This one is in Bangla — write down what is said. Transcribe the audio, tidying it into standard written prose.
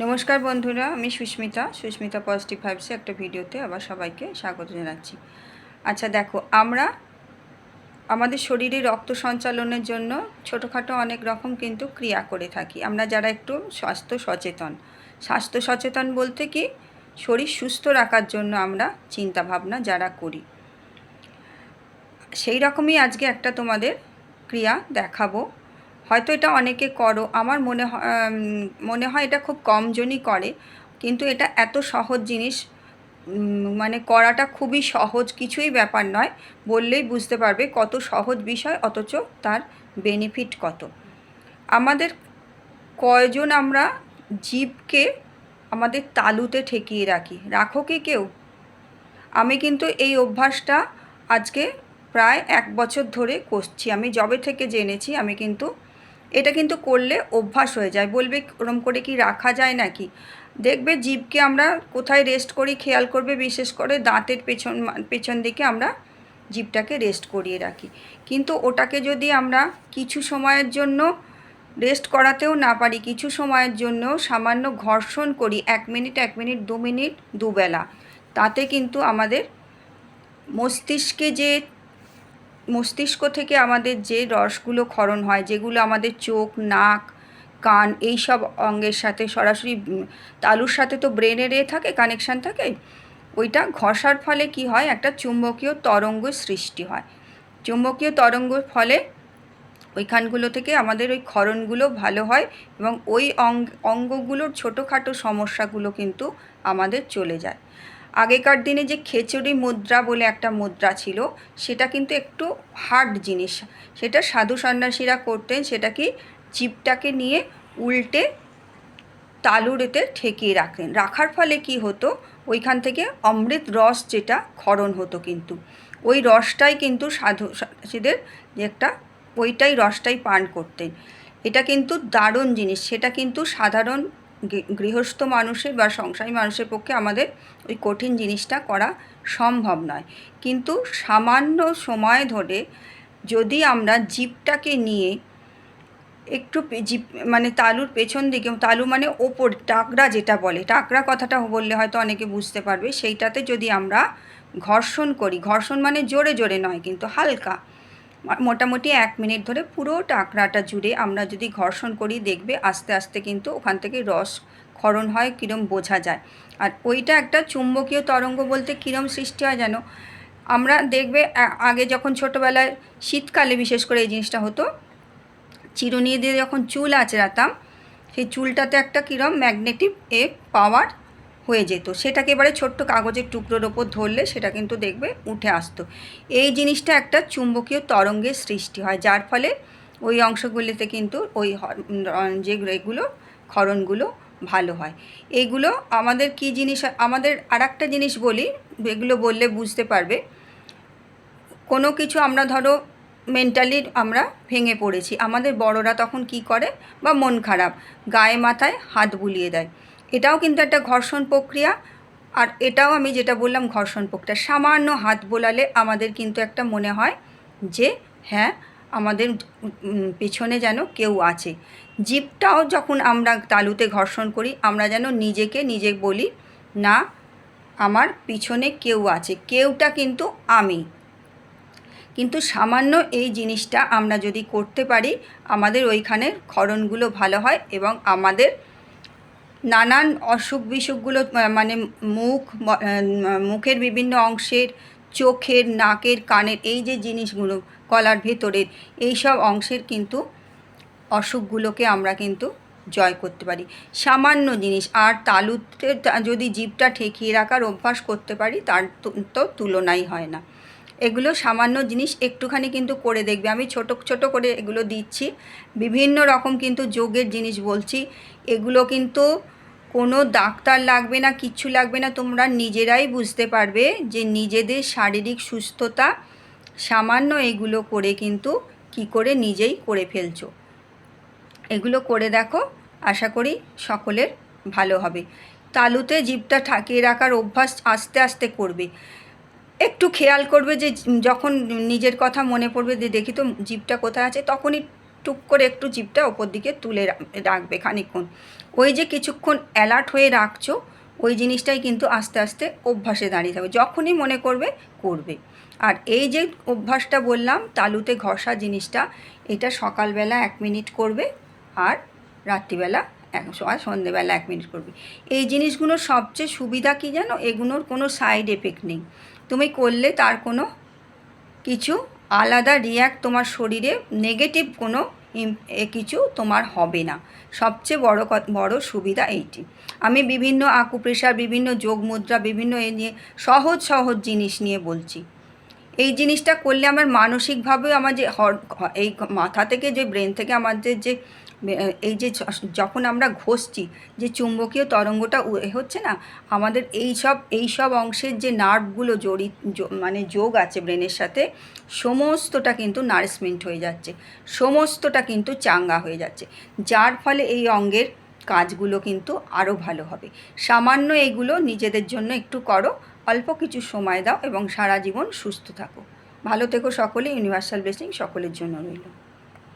নমস্কার বন্ধুরা, আমি সুস্মিতা পজিটিভ ভাইবসে একটা ভিডিওতে আবার সবাইকে স্বাগত জানাচ্ছি। আচ্ছা দেখো, আমরা আমাদের শরীরে রক্ত সঞ্চালনের জন্য ছোটোখাটো অনেক রকম কিন্তু ক্রিয়া করে থাকি। আমরা যারা একটু স্বাস্থ্য সচেতন বলতে কি, শরীর সুস্থ রাখার জন্য আমরা চিন্তা ভাবনা যারা করি, সেই রকমই আজকে একটা তোমাদের ক্রিয়া দেখাবো। হয়তো এটা অনেকে করো, আমার মনে হয় এটা খুব কমজনই করে, কিন্তু এটা এত সহজ জিনিস, মানে করাটা খুবই সহজ, কিছুই ব্যাপার নয়। বললেই বুঝতে পারবে কত সহজ বিষয়, অথচ তার বেনিফিট কত। আমাদের কয়জন আমরা জীবকে আমাদের তালুতে ঠেকিয়ে রাখো কি কেউ? আমি কিন্তু এই অভ্যাসটা আজকে প্রায় 1 বছর ধরে করছি। আমি যবে থেকে জেনেছি, আমি কিন্তু এটা কিন্তু করলে অভ্যাস হয়ে যায়। বলবে ওরম করে কি রাখা যায় নাকি? দেখবে জিভকে আমরা কোথায় রেস্ট করি খেয়াল করবে, বিশেষ করে দাঁতের পেছন দিকে আমরা জিভটাকে রেস্ট করিয়ে রাখি। কিন্তু ওটাকে যদি আমরা কিছু সময়ের জন্য রেস্ট করাতেও না পারি, কিছু সময়ের জন্য সামান্য ঘর্ষণ করি, 1 মিনিট 1 মিনিট 2 মিনিট দুবেলা, তাতে কিন্তু আমাদের মস্তিষ্ক থেকে আমাদের যে রসগুলো ক্ষরণ হয়, যেগুলো আমাদের চোখ, নাক, কান এই সব অঙ্গের সাথে সরাসরি, তালুর সাথে তো ব্রেনের থাকে, কানেকশান থাকে, ওইটা ঘষার ফলে কি হয়, একটা চুম্বকীয় তরঙ্গ সৃষ্টি হয়। চুম্বকীয় তরঙ্গের ফলে ওইখানগুলো থেকে আমাদের ওই ক্ষরণগুলো ভালো হয় এবং ওই অঙ্গগুলোর ছোটোখাটো সমস্যাগুলো কিন্তু আমাদের চলে যায়। আগেকার দিনে যে খিচুড়ি মুদ্রা বলে একটা মুদ্রা ছিল, সেটা কিন্তু একটু হার্ড জিনিস। সেটা সাধু সন্ন্যাসীরা করতেন। সেটা কি, জিভটাকে নিয়ে উল্টে তালুতে ঠেকিয়ে রাখার ফলে কি হতো, ওইখান থেকে অমৃত রস যেটা ক্ষরণ হতো, কিন্তু ওই রসটাই কিন্তু সাধু সন্ন্যাসীদের যে একটা, ওইটাই রসটাই পান করতেন। এটা কিন্তু দারুণ জিনিস। সেটা কিন্তু সাধারণ গৃহস্থ মানুষের বা সংসারী মানুষের পক্ষে আমাদের ওই কঠিন জিনিসটা করা সম্ভব নয়। কিন্তু সামান্য সময় ধরে যদি আমরা জিভটাকে নিয়ে একটু জিভ, মানে তালুর পেছন দিকে, তালু মানে ওপর, টাকরা যেটা বলে, টাকরা কথাটা বললে হয়তো অনেকে বুঝতে পারবে, সেইটাতে যদি আমরা ঘর্ষণ করি, ঘর্ষণ মানে জোরে জোরে নয়, কিন্তু হালকা, মোটামুটি 1 মিনিট ধরে পুরো টাকরাটা জুড়ে আমরা যদি ঘর্ষণ করি, দেখবে আস্তে আস্তে কিন্তু ওখান থেকে রস ক্ষরণ হয়, কীরম বোঝা যায়। আর ওইটা একটা চুম্বকীয় তরঙ্গ বলতে কীরম সৃষ্টি হয় যেন, আমরা দেখবে আগে যখন ছোটোবেলায় শীতকালে বিশেষ করে এই জিনিসটা হতো, চিরুনি দিয়ে যখন চুল আঁচড়াতাম, সেই চুলটাতে একটা কীরম ম্যাগনেটিক পাওয়ার হয়ে যেত। সেটাকে এবারে ছোট্ট কাগজের টুকরোর ওপর ধরলে সেটা কিন্তু দেখবে উঠে আসতো। এই জিনিসটা একটা চুম্বকীয় তরঙ্গের সৃষ্টি হয়, যার ফলে ওই অংশগুলিতে কিন্তু ওই যে এগুলো ক্ষরণগুলো ভালো হয়। এইগুলো আমাদের কি জিনিস, আমাদের আরেকটা জিনিস বলি, এগুলো বললে বুঝতে পারবে। কোনো কিছু আমরা ধরো মেন্টালি আমরা ভেঙে পড়েছি, আমাদের বড়রা তখন কি করে, বা মন খারাপ, গায়ে মাথায় হাত বুলিয়ে দেয়। এটাও কিন্তু একটা ঘর্ষণ প্রক্রিয়া। আর এটাও আমি যেটা বললাম ঘর্ষণ প্রক্রিয়া, সামান্য হাত বোলালে আমাদের কিন্তু একটা মনে হয় যে হ্যাঁ, আমাদের পেছনে যেন কেউ আছে। জিভটাও যখন আমরা তালুতে ঘর্ষণ করি, আমরা যেন নিজে বলি, না, আমার পিছনে কেউ আছে, কেউটা কিন্তু আমি। কিন্তু সামান্য এই জিনিসটা আমরা যদি করতে পারি, আমাদের ওইখানের ক্ষরণগুলো ভালো হয় এবং আমাদের নানান অসুখ বিসুখগুলো, মানে মুখের বিভিন্ন অংশের, চোখের, নাকের, কানের, এই যে জিনিসগুলো, গলার ভেতরের এই সব অংশের কিন্তু অসুখগুলোকে আমরা কিন্তু জয় করতে পারি। সামান্য জিনিস। আর তালুতে যদি জিভটা ঠেকিয়ে রাখার অভ্যাস করতে পারি, তার তো তুলনাই হয় না। এগুলো সামান্য জিনিস, একটুখানি কিন্তু করে দেখবে। আমি ছোট করে এগুলো দিচ্ছি, বিভিন্ন রকম কিন্তু যোগের জিনিস বলছি। এগুলো কিন্তু কোনো ডাক্তার লাগবে না, কিচ্ছু লাগবে না, তোমরা নিজেরাই বুঝতে পারবে যে নিজেদের শারীরিক সুস্থতা সামান্য এগুলো করে কিন্তু কি করে নিজেই করে ফেলছো। এগুলো করে দেখো, আশা করি সকলের ভালো হবে। তালুতে জিভটা ঠাকিয়ে রাখার অভ্যাস আস্তে আস্তে করবে। একটু খেয়াল করবে যে যখন নিজের কথা মনে পড়বে, যে দেখি তো জিভটা কোথায় আছে, তখনই টুক করে একটু জিভটা ওপর দিকে তুলে রাখবে খানিকক্ষণ। ওই যে কিছুক্ষণ অ্যালার্ট হয়ে রাখছো, ওই জিনিসটাই কিন্তু আস্তে আস্তে অভ্যাসে দাঁড়িয়ে থাকবে, যখনই মনে করবে করবে। আর এই যে অভ্যাসটা বললাম তালুতে ঘষা জিনিসটা, এটা সকালবেলা 1 মিনিট করবে, আর রাত্রিবেলা আর সন্ধেবেলা 1 মিনিট করবে। এই জিনিসগুলোর সবচেয়ে সুবিধা কী জানো? এগুলোর কোনো সাইড এফেক্ট নেই। তুমি করলে তার কোনো কিছু আলাদা রিয়্যাক্ট তোমার শরীরে নেগেটিভ কোনো কিছু তোমার হবে না। সবচেয়ে বড় সুবিধা এইটি। আমি বিভিন্ন আকুপ্রেশার, বিভিন্ন যোগ মুদ্রা, বিভিন্ন এ নিয়ে সহজ সহজ জিনিস নিয়ে বলছি। এই জিনিসটা করলে আমার মানসিকভাবেও আমার যে এই মাথা থেকে যে ব্রেন থেকে আমাদের যে এই যে যখন আমরা ঘষছি যে চুম্বকীয় তরঙ্গটা হচ্ছে না, আমাদের এই সব অংশের যে নার্ভগুলো মানে যোগ আছে ব্রেনের সাথে, সমস্তটা কিন্তু নারিশমেন্ট হয়ে যাচ্ছে, সমস্তটা কিন্তু চাঙ্গা হয়ে যাচ্ছে, যার ফলে এই অঙ্গের কাজগুলো কিন্তু আরও ভালো হবে। সামান্য এইগুলো নিজেদের জন্য একটু করো, অল্প কিছু সময় দাও এবং সারা জীবন সুস্থ থাকো। ভালো থেকো সকলে। ইউনিভার্সাল ব্লেসিং সকলের জন্য রইল।